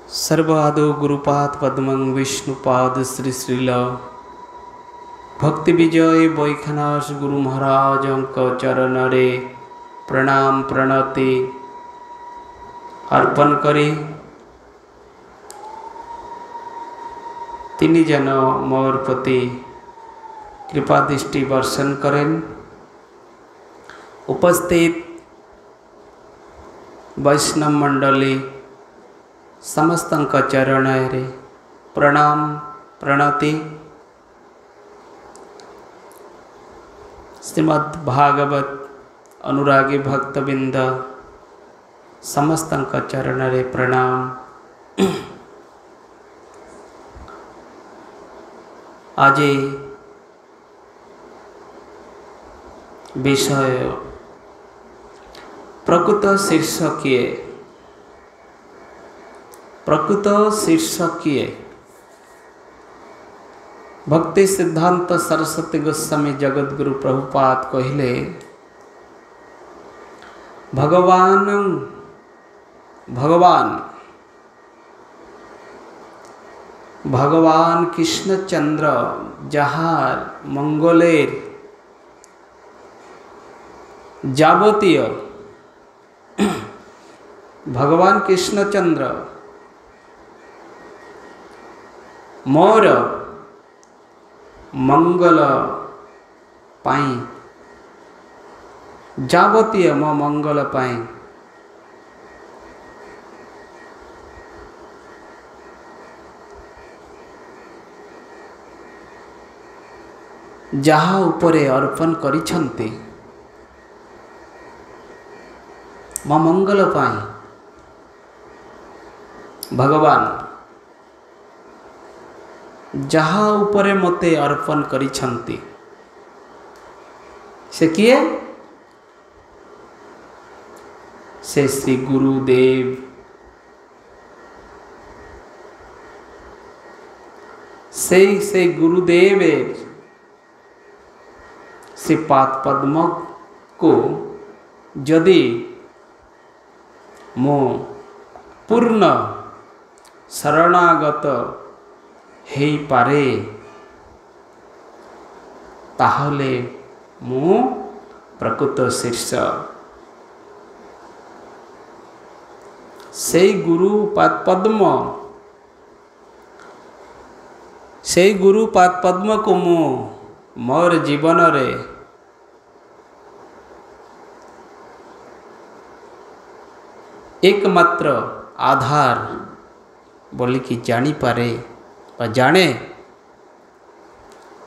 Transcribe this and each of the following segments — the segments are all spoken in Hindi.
सर्वादो गुरुपाद पद्मं विष्णुपाद श्री श्रील भक्ति विजय बैखनाथ गुरु महाराज चरण रे प्रणाम प्रणति अर्पण करी तीन जन मोर प्रति कृपा दृष्टि वर्षण करें। उपस्थित वैष्णव मंडली समस्त चरण रे प्रणाम प्रणति। श्रीमद् भागवत अनुरागी भक्तबिंद समस्त चरण रे प्रणाम। आज विषय प्रकृत शीर्षक भक्ति सिद्धांत सरस्वती गोस्वामी जगद्गुरु प्रभुपाद कहले भगवान कृष्णचंद्र जहार मंगलेर जाबतीय भगवान कृष्णचंद्र मोर मंगल पाई जाबतीय मो मंगल पाई जहा उपरे अर्पण करिछन्ति मो मंगल पाई भगवान जहा उपरे मते अर्पण करिछन्ति से किए से श्री गुरुदेव से गुरुदेव से पाद पद्म को यदि मो पूर्ण शरणागत हे पारे ताहले मु प्रकृत शीर्ष से गुरु पाद पद्म को मु मोर जीवन रे एकमात्र आधार बोली कि जानी पारे जाने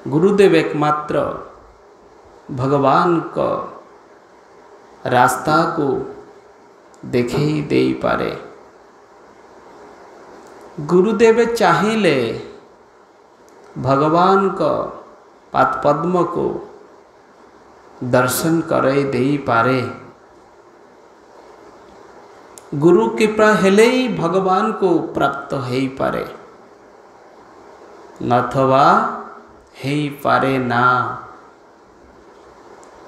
गुरुदेव एकमात्र भगवान को रास्ता को देखे दे पारे। गुरुदेव चाहिए भगवान को पाद पद्म को दर्शन करे दे पारे। गुरु कृपा हेले ही भगवान को प्राप्त हो पारे नथवा हे पारे ना।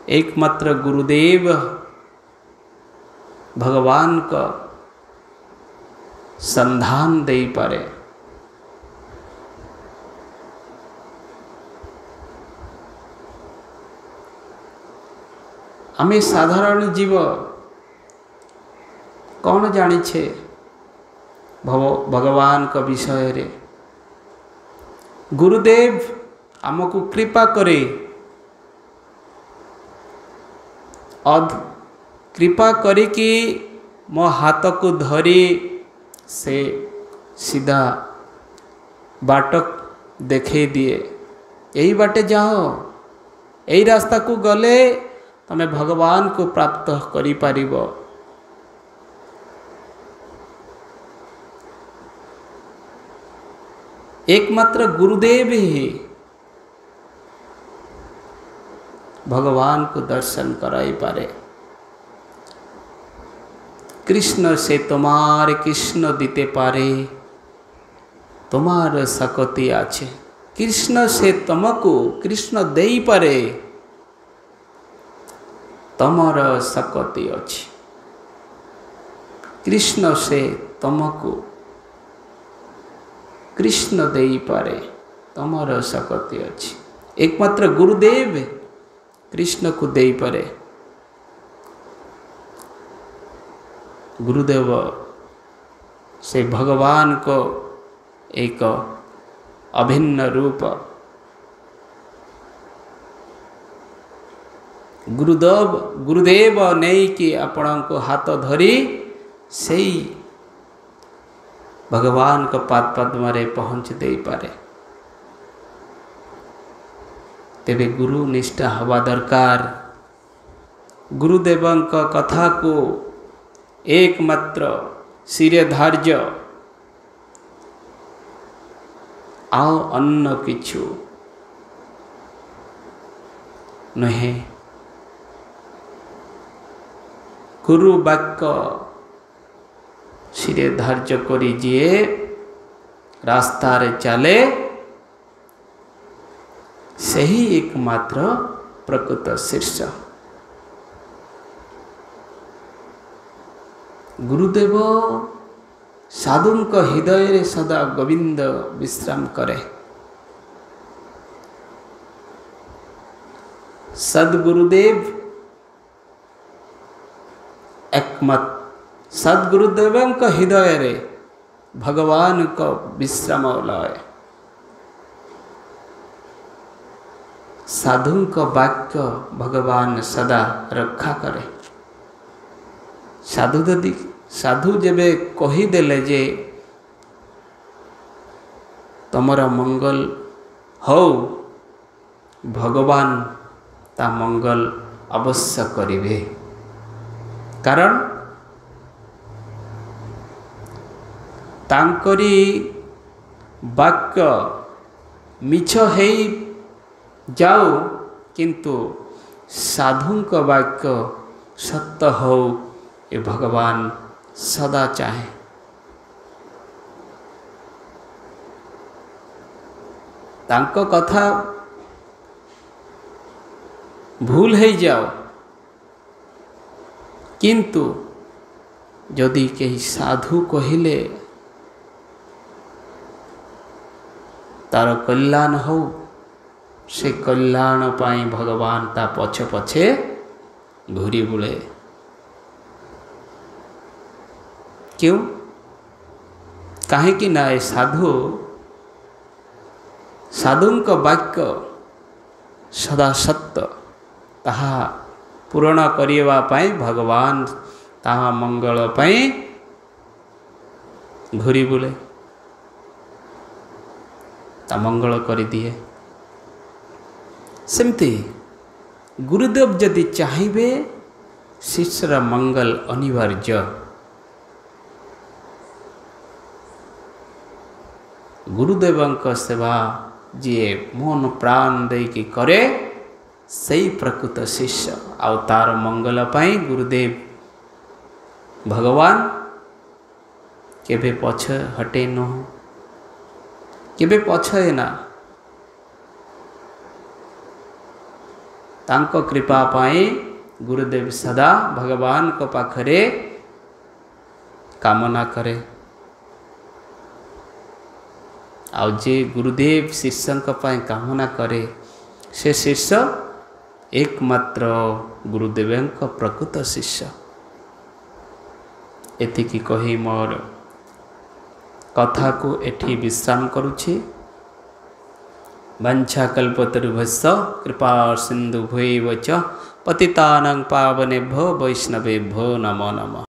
एकमात्र गुरुदेव भगवान का संधान दे पारे। आमे साधारण जीव कौन जानी छे भगवान का विषय रे। गुरुदेव आमको कृपा करे कृपा करी कि मो हाथ को धरी से सीधा बाट देखे दिए यही बाटे जाओ यही रास्ता को गले तमे भगवान को प्राप्त करि पारिबो। एकमात्र गुरुदेव ही भगवान को दर्शन कराई पारे। कृष्ण से तुम्हारे कृष्ण दीते पारे तुम्हार सकती आछे। कृष्ण से तुमको कृष्ण देई पारे तमर सकती अच्छी। कृष्ण से तुमको कृष्ण देई पारे तमर शक्ति अछि। एकमात्र गुरुदेव कृष्ण को देई पारे। गुरुदेव से भगवान को एक अभिन्न रूप। गुरुदेव नहीं कि आपण को हाथ धरी से भगवान को पाद पद्म रे पहुँच दे पारे। तेरे गुरु निष्ठा हवा दरकार। गुरुदेव कथा को एकमात्र सिरे धार्य आओ अन्न किछु नहे। गुरु वाक्य सिरे धार्य करी जिए रास्ता रे चले सही एकमात्र प्रकृत शीर्ष। गुरुदेव साधु हृदय रे सदा गोविंद विश्राम करे। सदगुरुदेव एकमात्र सदगुरुदेव हृदय रे भगवान को विश्राम लय। साधु का वाक्य भगवान सदा रक्षा करे। साधु जेबे कहीदेले जे तमरा मंगल हो, भगवान ता मंगल अवश्य करिवे। कारण तांकरी वाक्य मिछ है जाओ किंतु साधु का वाक्य सत्य हो ये भगवान सदा चाहे। तांको कथा भूल है जाओ किंतु यदि कहीं साधु कहिले तार कल्याण हो, से कल्याण पाई भगवान ता पछे पछे घूरी बुले। क्यों? कहीं ना साधु का वाक्य सदा सत्य ताहा पूर्ण करिवा पाई भगवान ताहा मंगल पाई घूरी बुले, ता मंगल करि दिए। सेमती गुरुदेव यदि चाहिए शिष्यर मंगल अनिवार्य। गुरुदेव सेवा जी मन प्राण दे कि करे सही प्रकृत शिष्य। आउ तार मंगल पाई गुरुदेव भगवान केबे पछ हटे न, केबे पछे ना। तांको कृपा पाई गुरुदेव सदा भगवान को पाखरे कामना करे। आउ जे गुरुदेव शिष्य कामना करे से शिष्य एकमात्र गुरुदेव प्रकृत शिष्य। एतिकी कही मोर कथा को एठी विश्राम करुछि। वंशा कल्पतरुभ्यश्च कृपा सिंधु भैव च पतितानां पावनेभ्यो वैष्णवेभ्यो नमो नमः।